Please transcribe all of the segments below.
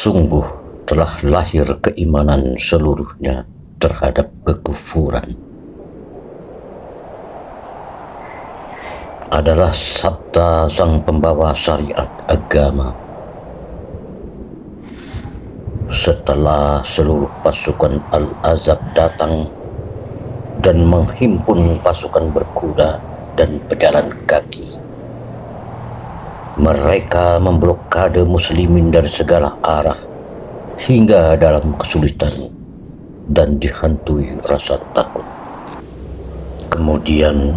Sungguh telah lahir keimanan seluruhnya terhadap kekufuran. Adalah sabda sang pembawa syariat agama. Setelah seluruh pasukan Al-Ahzab datang dan menghimpun pasukan berkuda dan pejalan kaki, mereka memblokade muslimin dari segala arah hingga dalam kesulitan dan dihantui rasa takut. Kemudian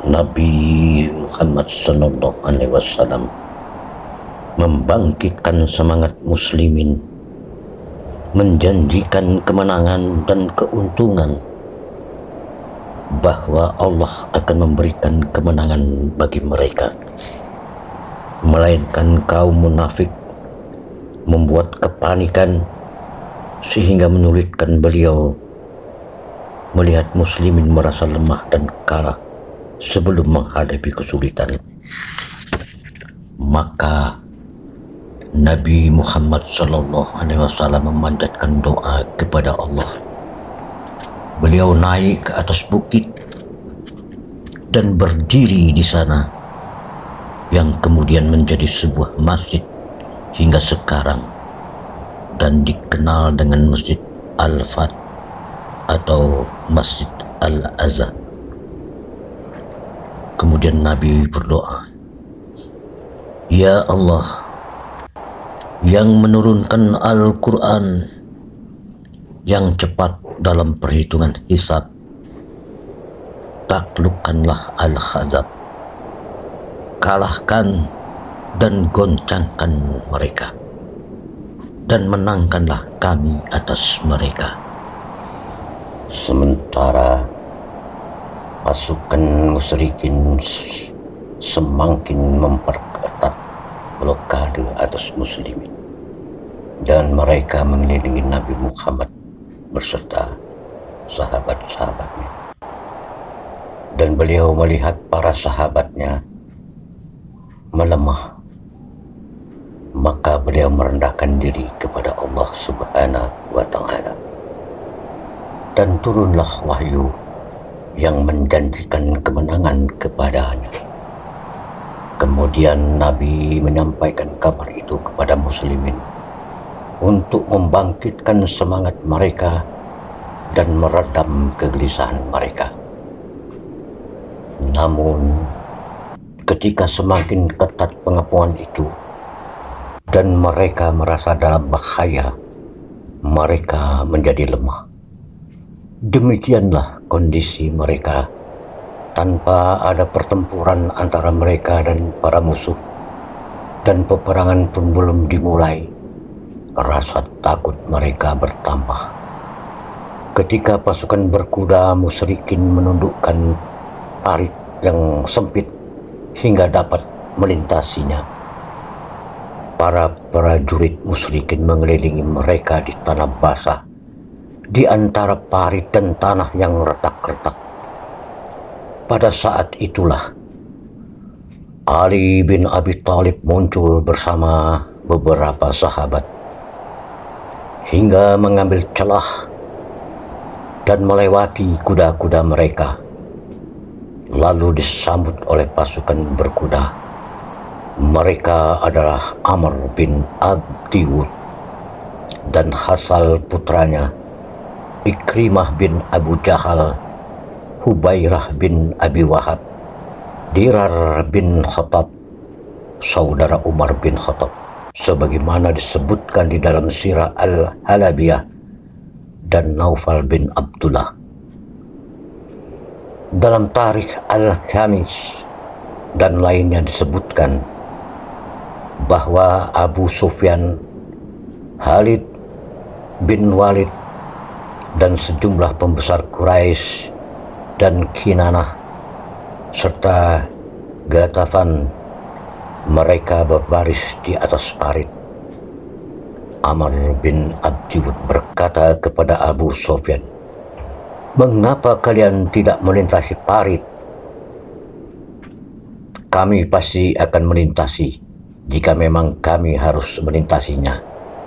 Nabi Muhammad SAW membangkitkan semangat muslimin, menjanjikan kemenangan dan keuntungan, bahwa Allah akan memberikan kemenangan bagi mereka. Melainkan kaum munafik membuat kepanikan sehingga menyulitkan beliau melihat muslimin merasa lemah dan kalah sebelum menghadapi kesulitan. Maka Nabi Muhammad SAW memanjatkan doa kepada Allah. Beliau naik ke atas bukit dan berdiri di sana, yang kemudian menjadi sebuah masjid hingga sekarang dan dikenal dengan Masjid Al-Fat atau Masjid Al-Ahzab. Kemudian Nabi berdoa, "Ya Allah, yang menurunkan Al-Quran, yang cepat dalam perhitungan hisab, taklukkanlah Al-Ahzab, kalahkan dan goncangkan mereka, dan menangkanlah kami atas mereka." Sementara pasukan musyrikin semakin memperketat blokade atas muslimin, dan mereka mengelilingi Nabi Muhammad beserta sahabat-sahabatnya. Dan beliau melihat para sahabatnya melemah, maka beliau merendahkan diri kepada Allah Subhanahu wa Ta'ala, dan turunlah wahyu yang menjanjikan kemenangan kepadanya. Kemudian Nabi menyampaikan kabar itu kepada muslimin untuk membangkitkan semangat mereka dan meredam kegelisahan mereka. Namun ketika semakin ketat pengepungan itu dan mereka merasa dalam bahaya, mereka menjadi lemah. Demikianlah kondisi mereka tanpa ada pertempuran antara mereka dan para musuh, dan peperangan pun belum dimulai. Rasa takut mereka bertambah ketika pasukan berkuda musyrikin menundukkan parit yang sempit hingga dapat melintasinya. Para prajurit musyrikin mengelilingi mereka di tanah basah, di antara parit dan tanah yang retak-retak. Pada saat itulah Ali bin Abi Thalib muncul bersama beberapa sahabat hingga mengambil celah dan melewati kuda-kuda mereka, lalu disambut oleh pasukan berkuda. Mereka adalah Amr bin Abdi Wud dan Hasal putranya, Ikrimah bin Abu Jahal, Hubairah bin Abi Wahab, Dirar bin Khattab, saudara Umar bin Khattab, sebagaimana disebutkan di dalam Sirah Al-Halabiyah, dan Naufal bin Abdullah. Dalam Tarikh Al-Khamis dan lainnya disebutkan bahwa Abu Sufyan, Khalid bin Walid, dan sejumlah pembesar Quraisy dan Kinanah serta Ghatafan, mereka berbaris di atas parit. Amr bin Abdi Wud berkata kepada Abu Sufyan, "Mengapa kalian tidak melintasi parit? Kami pasti akan melintasi jika memang kami harus melintasinya."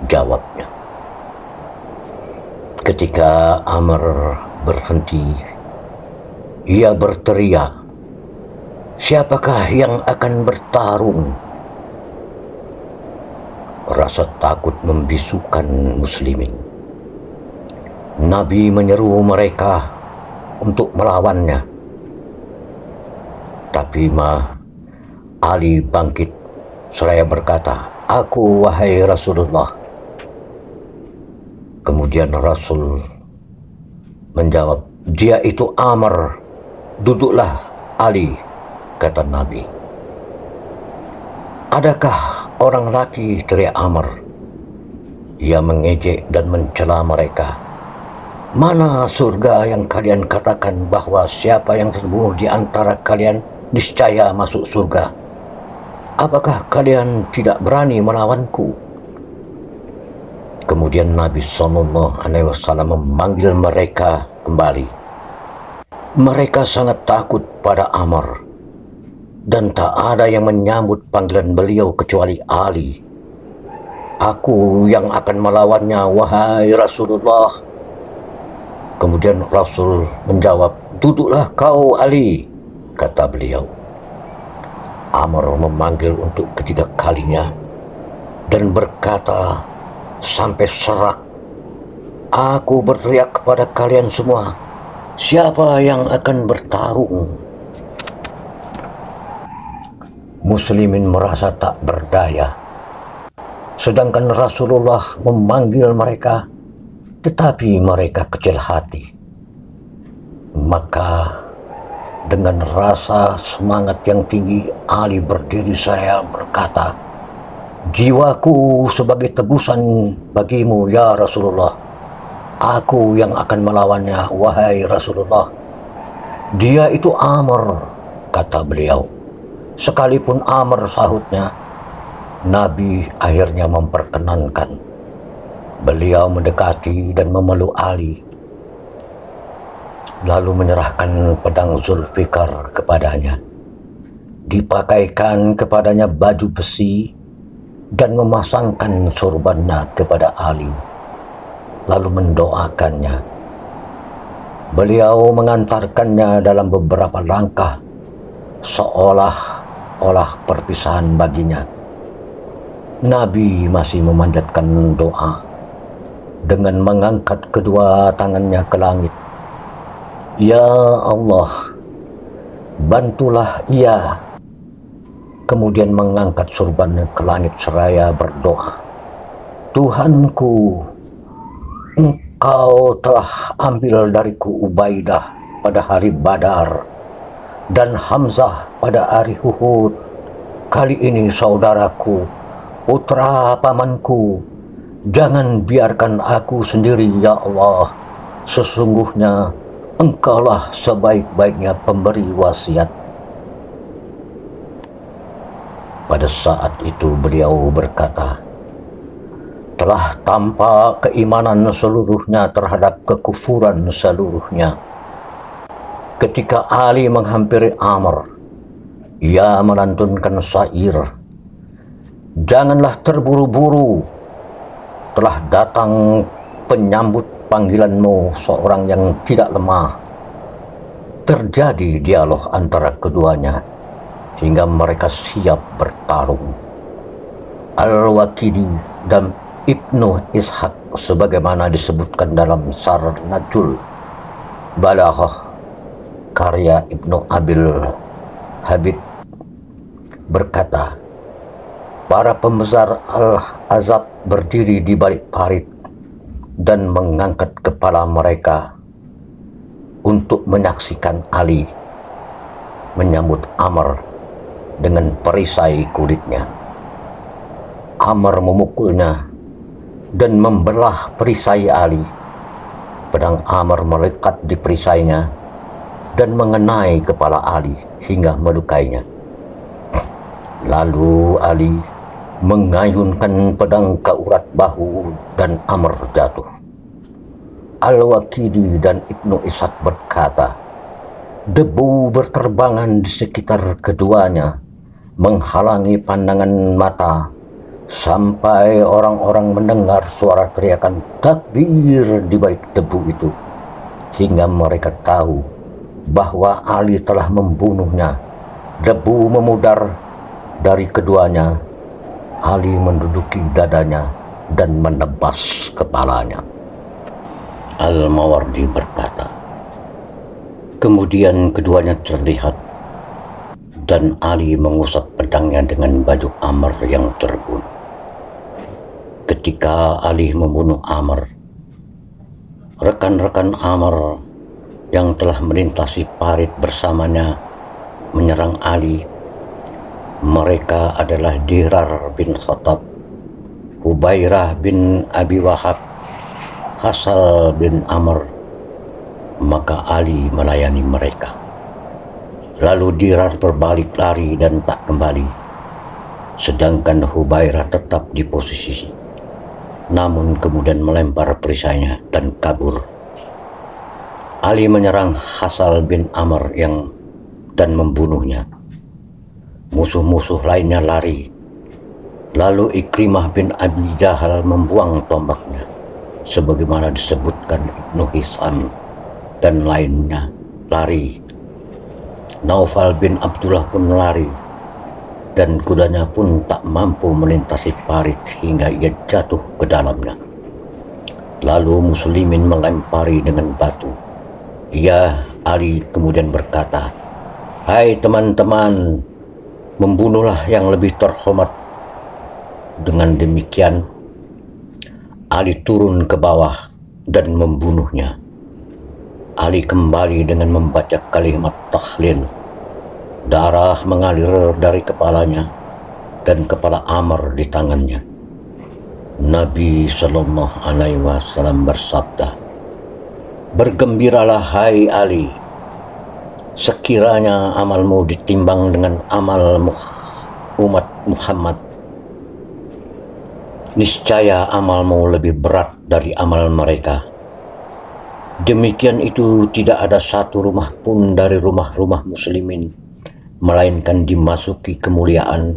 jawabnya. Ketika Amr berhenti, ia berteriak, "Siapakah yang akan bertarung?" Rasa takut membisukan muslimin. Nabi menyeru mereka untuk melawannya. Tapi Ali bangkit seraya berkata, "Aku, wahai Rasulullah." Kemudian Rasul menjawab, "Dia itu Amr. Duduklah, Ali," kata Nabi. "Adakah orang laki?" teriak Amr. Ia mengejek dan mencela mereka. "Mana surga yang kalian katakan bahwa siapa yang terbunuh di antara kalian niscaya masuk surga? Apakah kalian tidak berani melawanku?" Kemudian Nabi SAW memanggil mereka kembali. Mereka sangat takut pada Amr, dan tak ada yang menyambut panggilan beliau kecuali Ali. "Aku yang akan melawannya, wahai Rasulullah." Kemudian Rasul menjawab, "Duduklah kau, Ali," kata beliau. Amr memanggil untuk ketiga kalinya dan berkata sampai serak, "Aku berteriak kepada kalian semua, siapa yang akan bertarung?" Muslimin merasa tak berdaya, sedangkan Rasulullah memanggil mereka, tetapi mereka kecil hati. Maka dengan rasa semangat yang tinggi, Ali berdiri seraya berkata, "Jiwaku sebagai tebusan bagimu, ya Rasulullah. Aku yang akan melawannya, wahai Rasulullah." "Dia itu Amr," kata beliau. "Sekalipun Amr," sahutnya. Nabi akhirnya memperkenankan. Beliau mendekati dan memeluk Ali, lalu menyerahkan pedang Zulfikar kepadanya. Dipakaikan kepadanya baju besi dan memasangkan sorbannya kepada Ali, lalu mendoakannya. Beliau mengantarkannya dalam beberapa langkah, seolah-olah perpisahan baginya. Nabi masih memanjatkan doa dengan mengangkat kedua tangannya ke langit. "Ya Allah, bantulah ia." Kemudian mengangkat sorbannya ke langit seraya berdoa, "Tuhanku, Engkau telah ambil dariku Ubaidah pada hari Badar dan Hamzah pada hari Uhud. Kali ini saudaraku, putra pamanku. Jangan biarkan aku sendiri, ya Allah. Sesungguhnya Engkaulah sebaik-baiknya pemberi wasiat." Pada saat itu beliau berkata, "Telah tampak keimanan seluruhnya terhadap kekufuran seluruhnya." Ketika Ali menghampiri Amr, ia melantunkan syair, "Janganlah terburu-buru, telah datang penyambut panggilanmu seorang yang tidak lemah." Terjadi dialog antara keduanya hingga mereka siap bertarung. Al-Waqidi dan Ibnu Ishaq sebagaimana disebutkan dalam Sarnajul Balaghah karya Ibnu Abil Habib berkata, para pembesar Al-Azab berdiri di balik parit dan mengangkat kepala mereka untuk menyaksikan Ali menyambut Amr dengan perisai kulitnya. Amr memukulnya dan membelah perisai Ali. Pedang Amr melekat di perisainya dan mengenai kepala Ali hingga melukainya. Lalu Ali mengayunkan pedang ke urat bahu dan Amr jatuh. Al-Waqidi dan Ibnu Ishaq berkata, debu berterbangan di sekitar keduanya, menghalangi pandangan mata sampai orang-orang mendengar suara teriakan takbir di balik debu itu, hingga mereka tahu bahwa Ali telah membunuhnya. Debu memudar dari keduanya. Ali menduduki dadanya dan menebas kepalanya. Al-Mawardi berkata, kemudian keduanya terlihat dan Ali mengusap pedangnya dengan baju Amr yang terbunuh. Ketika Ali membunuh Amr, rekan-rekan Amr yang telah melintasi parit bersamanya menyerang Ali. Mereka adalah Dirar bin Khattab, Hubairah bin Abi Wahab, Hasal bin Amr. Maka Ali melayani mereka. Lalu Dirar berbalik lari dan tak kembali, sedangkan Hubairah tetap di posisi, namun kemudian melempar perisainya dan kabur. Ali menyerang Hasal bin Amr dan membunuhnya. Musuh-musuh lainnya lari. Lalu Ikrimah bin Abi Jahal membuang tombaknya, sebagaimana disebutkan Ibnu Hisam, dan lainnya lari. Naufal bin Abdullah pun lari, dan kudanya pun tak mampu melintasi parit hingga ia jatuh ke dalamnya. Lalu Muslimin melempari dengan batu. Ali kemudian berkata, "Hai teman-teman, membunuhlah yang lebih terhormat." Dengan demikian, Ali turun ke bawah dan membunuhnya. Ali kembali dengan membaca kalimat tahlil. Darah mengalir dari kepalanya dan kepala Amr di tangannya. Nabi Shallallahu Alaihi Wasallam bersabda, "Bergembiralah hai Ali, sekiranya amalmu ditimbang dengan amal umat Muhammad, niscaya amalmu lebih berat dari amal mereka. Demikian itu tidak ada satu rumah pun dari rumah-rumah muslimin melainkan dimasuki kemuliaan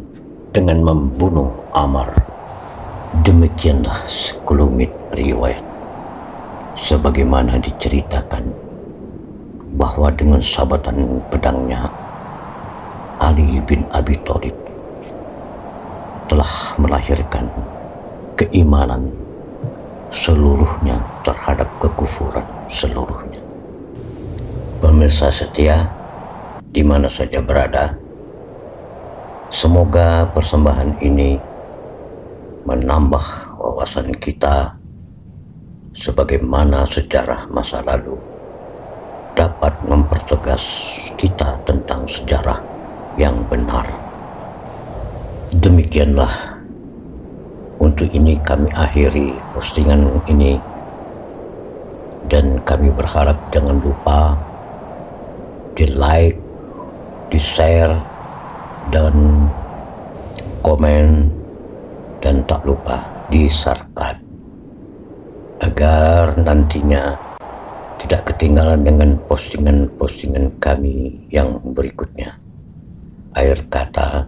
dengan membunuh Amr." Demikianlah sekelumit riwayat sebagaimana diceritakan bahwa dengan sabatan pedangnya Ali bin Abi Thalib telah melahirkan keimanan seluruhnya terhadap kekufuran seluruhnya. Pemirsa setia, di mana saja berada, semoga persembahan ini menambah wawasan kita sebagaimana sejarah masa lalu dapat mempertegas kita tentang sejarah yang benar. Demikianlah, untuk ini kami akhiri postingan ini, dan kami berharap jangan lupa di like, di share, dan komen, dan tak lupa di subscribe agar nantinya tidak ketinggalan dengan postingan-postingan kami yang berikutnya. Akhir kata,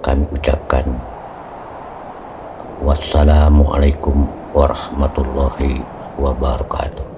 kami ucapkan wassalamualaikum warahmatullahi wabarakatuh.